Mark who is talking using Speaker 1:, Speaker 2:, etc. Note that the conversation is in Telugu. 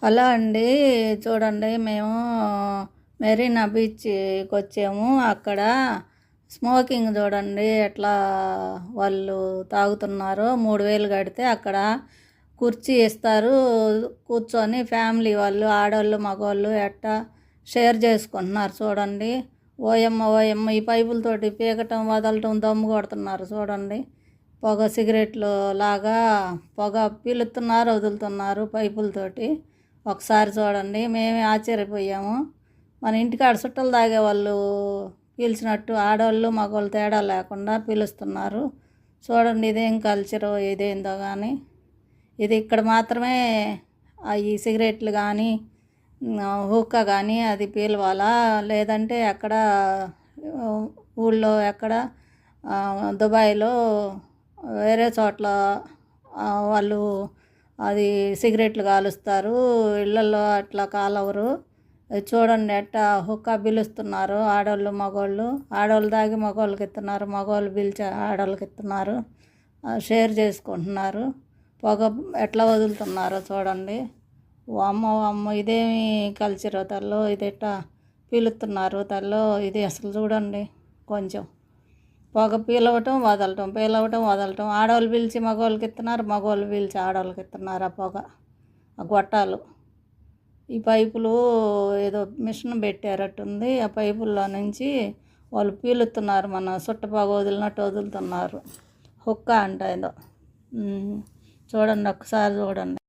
Speaker 1: హలో అండి, చూడండి మేము మెరీనా బీచ్కి వచ్చాము. అక్కడ స్మోకింగ్ చూడండి ఎట్లా వాళ్ళు తాగుతున్నారు. 3,000 కడితే అక్కడ కుర్చీ ఇస్తారు, కూర్చొని ఫ్యామిలీ వాళ్ళు ఆడవాళ్ళు మగవాళ్ళు ఎట్టా షేర్ చేసుకుంటున్నారు చూడండి. ఓయమ్మ ఓయమ్మ ఈ పైపులతోటి పీకటం వదలటం దమ్ము కొడుతున్నారు చూడండి. పొగ సిగరెట్లు లాగా పొగ పీలుతున్నారు, వదులుతున్నారు పైపులతోటి. ఒకసారి చూడండి, మేమే ఆశ్చర్యపోయాము. మన ఇంటికాడ చుట్టలు తాగే వాళ్ళు పీల్చినట్టు ఆడవాళ్ళు మగవాళ్ళు తేడా లేకుండా పీలుస్తున్నారు చూడండి. ఇదేం కల్చరు ఇదేందో కానీ ఇది ఇక్కడ మాత్రమే ఈ సిగరెట్లు కానీ హుక్కా కానీ అది పీలవాలా, లేదంటే ఎక్కడ ఊళ్ళో ఎక్కడ దుబాయ్లో వేరే చోట్ల వాళ్ళు అది సిగరెట్లు కాలుస్తారు, ఇళ్ళల్లో అట్లా కాలవరు. చూడండి ఎట్టా హుక్కా పీలుస్తున్నారు ఆడవాళ్ళు మగవాళ్ళు. ఆడవాళ్ళు తాగి మగవాళ్ళకి ఇస్తున్నారు, మగవాళ్ళు పీల్చి ఆడవాళ్ళకి ఇస్తున్నారు, షేర్ చేసుకుంటున్నారు. పొగ ఎట్లా వదులుతున్నారో చూడండి. అమ్మ అమ్మ ఇదేమి కల్చర్ తల్లో, ఇది ఎట్టా పీలుతున్నారు తల్లో. ఇది అసలు చూడండి, కొంచెం పొగ పీలవటం వదలటం. ఆడవాళ్ళు పీల్చి మగవాళ్ళకి ఇస్తున్నారు, మగవాళ్ళు పీల్చి ఆడవాళ్ళకి ఇస్తున్నారు ఆ పొగ, ఆ గొట్టాలు. ఈ పైపులు ఏదో మిషన్ పెట్టారట్టుంది, ఆ పైపుల్లో నుంచి వాళ్ళు పీలుతున్నారు, మన సుట్ట పొగ వదిలినట్టు వదులుతున్నారు. హుక్కా అంట ఏదో. చూడండి, ఒక్కసారి చూడండి.